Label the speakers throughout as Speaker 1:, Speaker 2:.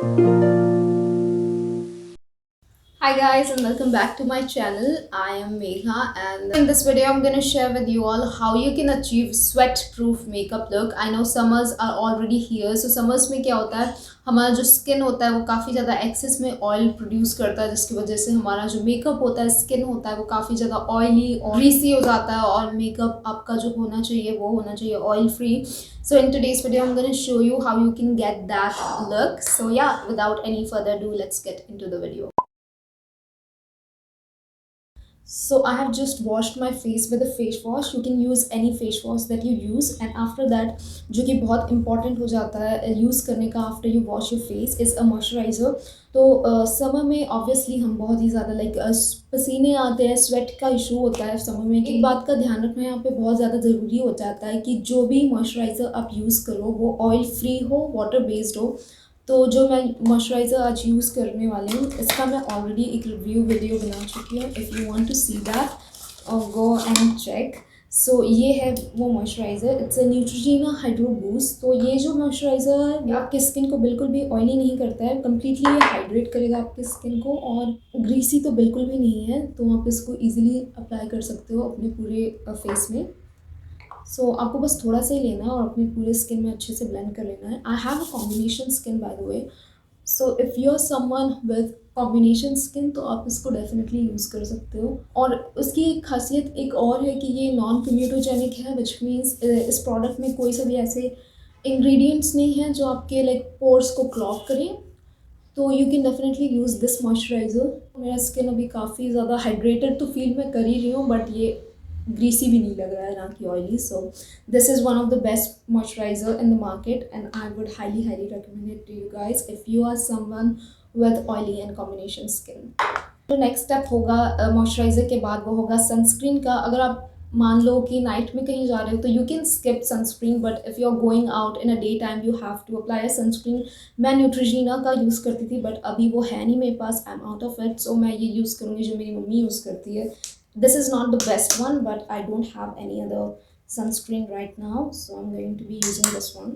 Speaker 1: Hi guys and welcome back to my channel. I am Megha and in this video I'm going to share with you all how you can achieve sweat proof makeup look. I know summers are already here, so summers में क्या होता है, हमारा जो skin होता है वो काफ़ी ज़्यादा एक्सेस में ऑयल प्रोड्यूस करता है, जिसकी वजह से हमारा जो मेकअप होता है, स्किन होता है, वो काफ़ी ज़्यादा ऑयली और ग्रीसी हो जाता है और मेकअप आपका जो होना चाहिए वो होना चाहिए oil free. So in today's video I'm going to show you how you can get that look. So yeah, without any further ado, let's get into the video. So I have just washed my face with a face wash. You can use any face wash that you use, and after that जो कि बहुत important हो जाता है use करने का after you wash your face is a moisturizer. तो summer में ऑब्वियसली हम बहुत ही ज़्यादा पसीने आते हैं, स्वेट का इशू होता है समर में. एक बात का ध्यान रखना यहाँ पे बहुत ज़्यादा ज़रूरी हो जाता है कि जो भी मॉइस्चराइज़र आप यूज़ करो वो ऑयल फ्री हो, वाटर बेस्ड हो. तो जो मैं मॉइस्चराइज़र आज यूज़ करने वाली हूँ, इसका मैं ऑलरेडी एक रिव्यू वीडियो बना चुकी हूँ. If you want to see that go and check. So ये है वो moisturiser. It's a Neutrogena hydro boost. तो ये जो मॉइस्चराइज़र है आपकी स्किन को बिल्कुल भी ऑयली नहीं करता है, कम्प्लीटली ये हाइड्रेट करेगा आपकी स्किन को, और ग्रीसी तो बिल्कुल भी नहीं है. तो आप इसको ईजिली अप्लाई कर सकते हो अपने पूरे फेस में. सो आपको बस थोड़ा सा ही लेना है और अपने पूरे स्किन में अच्छे से ब्लेंड कर लेना है. I have a combination skin by the way. So if you are someone with combination skin तो आप इसको डेफिनेटली यूज़ कर सकते हो. और उसकी एक खासियत एक और है कि ये नॉन कम्यूटोजेनिक है, विच मीन्स इस प्रोडक्ट में कोई सा भी ऐसे इंग्रेडिएंट्स नहीं हैं जो आपके पोर्स को क्लॉग करें. तो you can definitely use this moisturiser. मेरा स्किन अभी काफ़ी ज़्यादा हाइड्रेटेड तो फील मैं कर ही रही हूँ, बट ये ग्रीसी भी नहीं लग रहा है, ना कि oily. So this is one of the best moisturiser in the market and I would highly recommend it to you guys if you are someone with oily and combination skin. जो next step होगा moisturiser के बाद वो होगा sunscreen का. अगर आप मान लो कि नाइट में कहीं जा रहे हो तो you can skip sunscreen, but if you are going out in a day time you have to apply a sunscreen. मैं न्यूट्रोजीना का यूज़ करती थी, बट अभी वो है नहीं मेरे पास. I am out of it. So मैं ये यूज़ करूँगी जो मेरी मम्मी यूज़ करती है. This is not the best one, but I don't have any other sunscreen right now, so I am going to be using this one.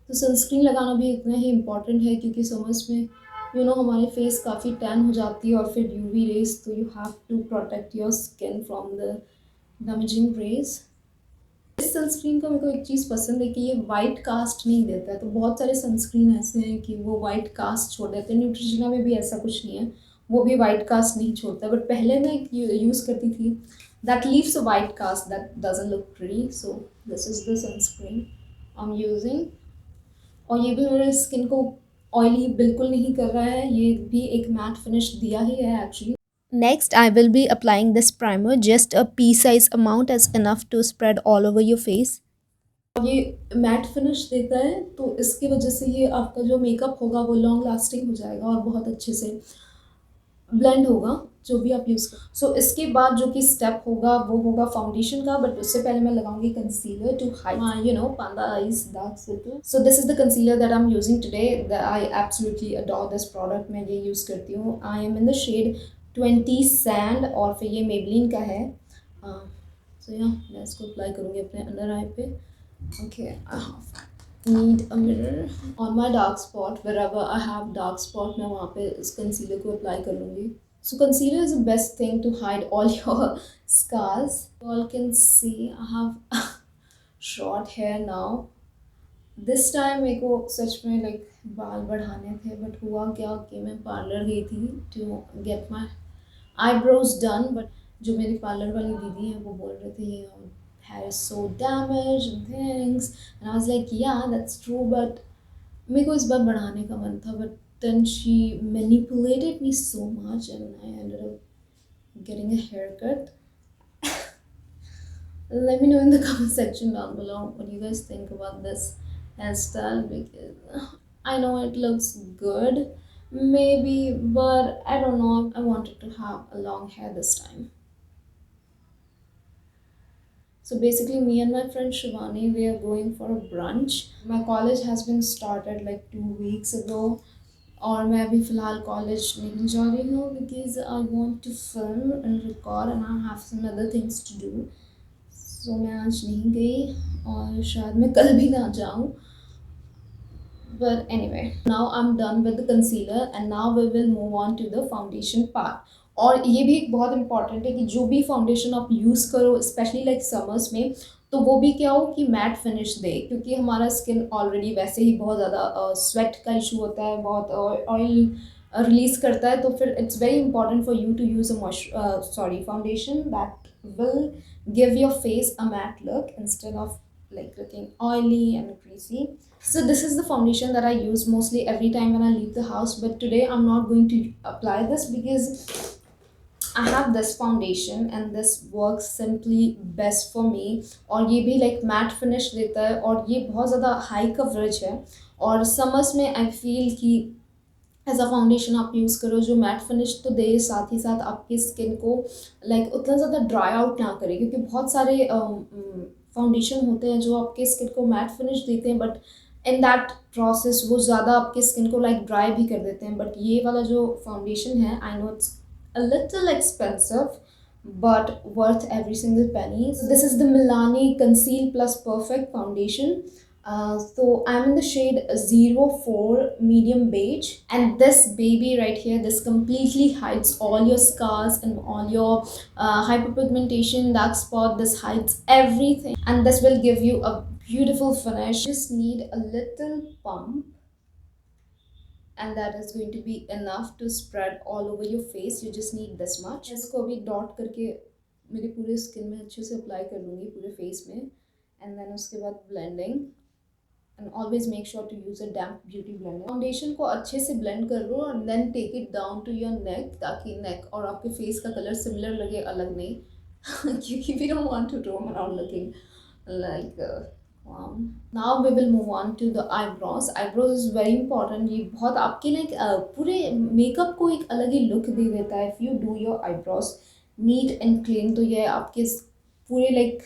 Speaker 1: तो sunscreen लगाना भी इतना ही इम्पॉर्टेंट है क्योंकि समर्स में हमारे फेस काफ़ी टैन हो जाती है और फिर यूवी रेज, तो you have to protect your skin from the damaging rays. इस सनस्क्रीन का मेरे को एक चीज़ पसंद है कि ये वाइट कास्ट नहीं देता है. तो बहुत सारे सनस्क्रीन ऐसे हैं कि वो वाइट कास्ट छोड़ देते हैं. न्यूट्रिजिना में भी ऐसा कुछ नहीं है, वो भी वाइट कास्ट नहीं छोड़ता. बट पहले मैं यूज़ करती थी that leaves a white cast that doesn't look pretty. So this is the sunscreen I am using. और ये भी मेरे स्किन को ऑयली बिल्कुल नहीं कर रहा है. ये भी एक मैट फिनिश दिया ही है actually. Next, I will be applying this primer. Just a pea-size amount is enough to spread all over your face. ये मैट फिनिश देता है, तो इसकी वजह से ये आपका जो मेकअप होगा वो लॉन्ग लास्टिंग हो जाएगा और बहुत अच्छे से ब्लेंड होगा जो भी आप यूज़ कर. सो इसके बाद जो कि स्टेप होगा वो होगा फाउंडेशन का, बट उससे पहले मैं लगाऊंगी concealer to hide panda eyes dark circle. So this is the concealer that I am using today. I absolutely adore this product. मैं ये यूज़ करती हूँ. I am in the shade 20 sand और फिर ये मेबलिन का है. सो या मैं इसको अप्लाई करूँगी अपने अंडर आई पे. Okay, need a mirror on my dark spot. Wherever I have dark spot मैं वहाँ पे इस concealer को apply कर लूँगी. So concealer is the best thing to hide all your scars. You all can see I have short hair now. This time मेरे को सच में बाल बढ़ाने थे, बट हुआ क्या कि मैं पार्लर गई थी to get my eyebrows done. But जो मेरी पार्लर वाली दीदी है वो बोल रहे थे ये hair is so damaged and things, and I was like yeah that's true, but मेरे को इस बार बढ़ाने का मन था. but then she manipulated me so much and I ended up getting a haircut. Let me know in the comment section down below what you guys think about this hairstyle, because I know it looks good maybe, but I don't know, I wanted to have a long hair this time. So basically me and my friend Shivani, we are going for a brunch. My college has been started like 2 weeks ago और मैं अभी फ़िलहाल college नहीं जा रही हूँ because I want to film and record and I have some other things to do. So मैं आज नहीं गई और शायद मैं कल भी ना जाऊँ. But anyway, now I'm done with the concealer and now we will move on to the foundation part. और ये भी एक बहुत इंपॉर्टेंट है कि जो भी फाउंडेशन आप यूज़ करो स्पेशली लाइक समर्स में, तो वो भी क्या हो कि मैट फिनिश दे, क्योंकि हमारा स्किन ऑलरेडी वैसे ही बहुत ज़्यादा स्वेट का इशू होता है, बहुत ऑयल रिलीज करता है, तो फिर it's very important for you to use a foundation that will give your face a matte look instead of like looking oily and greasy. So this is the foundation that I use mostly every time when I leave the house, but today I'm not going to apply this because I have this foundation and this works simply best for me. और ये भी like matte finish देता है और ये बहुत ज़्यादा high coverage है, और summers में I feel कि एज अ फाउंडेशन आप यूज़ करो जो मैट फिनिश तो दे, साथ ही साथ आपकी स्किन को लाइक उतना ज़्यादा ड्राई आउट ना करे, क्योंकि बहुत सारे फाउंडेशन होते हैं जो आपके स्किन को मैट फिनिश देते हैं, बट इन दैट प्रोसेस वो ज़्यादा आपके स्किन को लाइक ड्राई भी कर देते हैं। बट ये वाला जो फाउंडेशन है, I know it's a little expensive but worth every single penny. So this is the Milani Conceal Plus Perfect Foundation. So I'm in the shade 04 medium beige, and this baby right here, this completely hides all your scars and all your hyperpigmentation, dark spot. This hides everything, and this will give you a beautiful finish. Just need a little pump, and that is going to be enough to spread all over your face. You just need this much. इसको अभी dot करके मेरी पूरे skin में अच्छे से apply कर लूँगी पूरे फेस में, एंड देन उसके बाद blending, and always make sure to use a damp beauty blender. Foundation को अच्छे से ब्लेंड कर लो and then take it down to your neck, ताकि नेक और आपके फेस का कलर सिमिलर लगे, अलग नहीं क्योंकि we don't want to roam around looking like now we will move on to the eyebrows. Eyebrows is very important. ये बहुत आपके like पूरे मेकअप को एक अलग ही लुक दे देता है if you do your eyebrows neat and clean, तो ये आपके पूरे like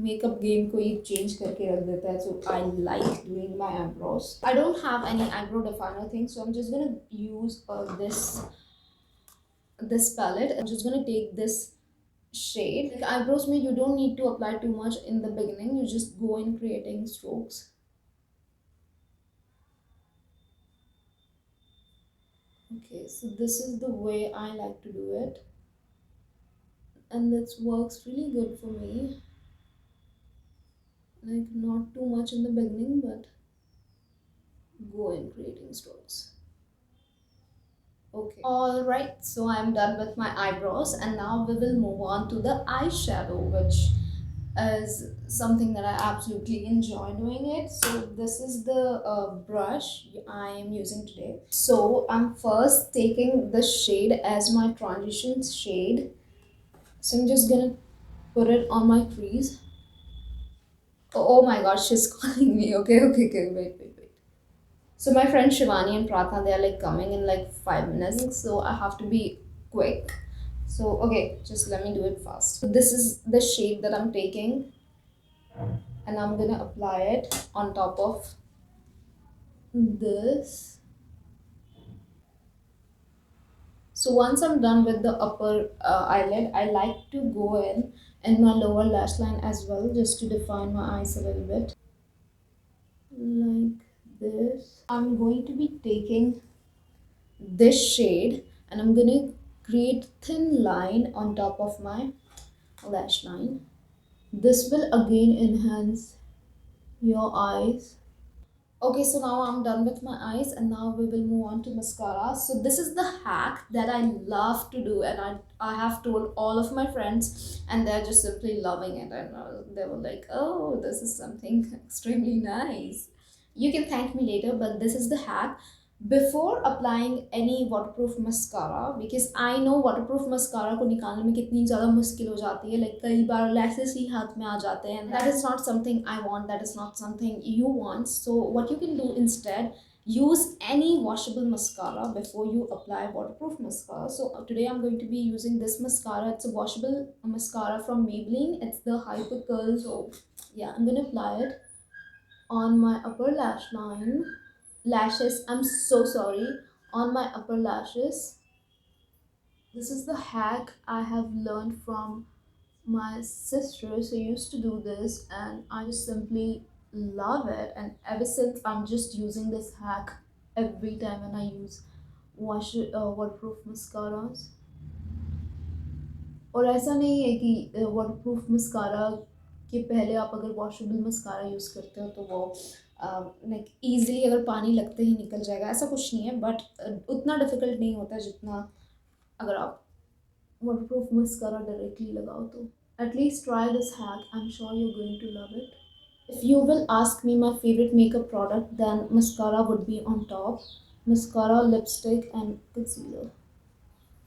Speaker 1: makeup game को ये change करके रख देता है. So I like doing my eyebrows. I don't have any eyebrow definer thing, so I'm just gonna use this palette. I'm just gonna take this shade. Like eyebrows mein you don't need to apply too much in the beginning, you just go in creating strokes. Okay, so this is the way I like to do it, and this works really good for me. Like not too much in the beginning, but go in creating strokes. Okay, all right, so I'm done with my eyebrows, and now we will move on to the eyeshadow, which is something that I absolutely enjoy doing it. So this is the brush I am using today. So I'm first taking this shade as my transition shade. So I'm just gonna put it on my crease. Oh my gosh, she's calling me. Okay, wait. So my friends Shivani and Pratha, they are like coming in like 5 minutes, so I have to be quick. So okay, just let me do it fast. So this is the shade that I'm taking, and I'm gonna apply it on top of this. So once I'm done with the upper eyelid, I like to go in my lower lash line as well, just to define my eyes a little bit, like this. I'm going to be taking this shade and I'm gonna create thin line on top of my lash line. This will again enhance your eyes. Okay, so now I'm done with my eyes and now we will move on to mascara. So this is the hack that I love to do, and I have told all of my friends and they're just simply loving it, and they were like, oh, this is something extremely nice. You can thank me later, but this is the hack. Before applying any waterproof mascara, because I know waterproof mascara को निकालने में कितनी ज़्यादा मुश्किल हो जाती है, like कई बार lashes ही हाथ में आ जाते हैं, that is not something I want, that is not something you want. So what you can do instead, use any washable mascara before you apply waterproof mascara. So today I'm going to be using this mascara. It's a washable mascara from Maybelline. It's the Hyper Curl. So yeah, I'm gonna apply it on my upper lash line. Lashes, I'm so sorry, on my upper lashes. This is the hack I have learned from my sister. She used to do this, and I just simply love it, and ever since I'm just using this hack every time when I use waterproof mascaras. और ऐसा नहीं है कि waterproof mascara के पहले आप अगर washable mascara use करते हो तो वो लाइक ईजिली अगर पानी लगते ही निकल जाएगा, ऐसा कुछ नहीं है, बट उतना डिफ़िकल्ट नहीं होता जितना अगर आप waterproof mascara directly लगाओ तो. At least try this hack. I'm sure you're going to love it. If you will ask me my favorite makeup product, then mascara would be on top. Mascara, lipstick, and concealer,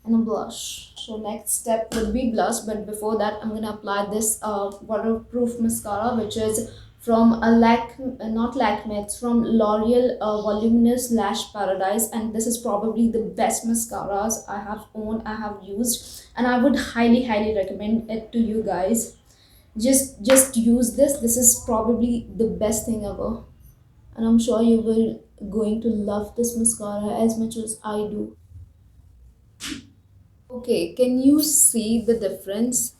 Speaker 1: and a blush. So next step would be blush, but before that, I'm gonna apply this waterproof mascara, which is from a not Lakme, it's from L'Oreal Voluminous Lash Paradise, and this is probably the best mascaras I have owned, I have used, and I would highly recommend it to you guys. Just use this. This is probably the best thing ever, and I'm sure you will going to love this mascara as much as I do. Okay, can you see the difference?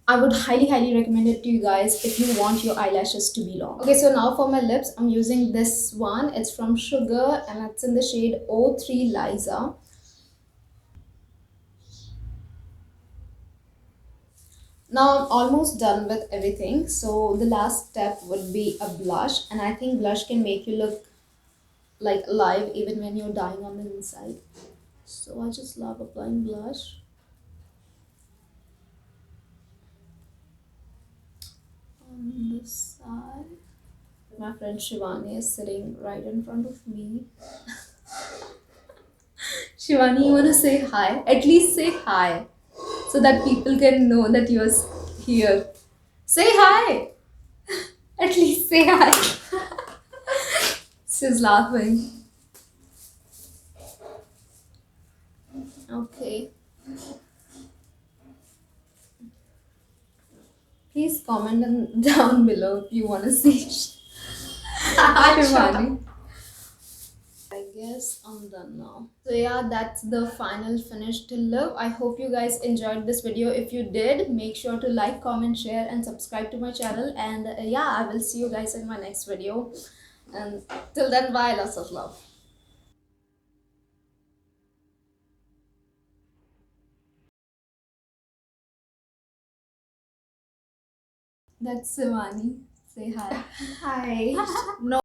Speaker 1: I would highly recommend it to you guys if you want your eyelashes to be long. Okay, so now for my lips, I'm using this one. It's from Sugar and it's in the shade O3 Liza. Now I'm almost done with everything. So the last step would be a blush, and I think blush can make you look like alive even when you're dying on the inside. So I just love applying blush on this side. My friend Shivani is sitting right in front of me. Shivani, you wanna say hi? At least say hi so that people can know that you're here. Say hi! At least say hi. She's laughing. Okay. Please comment down below if you wanna see Shivani. I guess I'm done now. So yeah, that's the final finished look. I hope you guys enjoyed this video. If you did, make sure to like, comment, share, and subscribe to my channel. And yeah, I will see you guys in my next video. And till then, bye, lots of love. That's Simani. Say hi. Hi. No.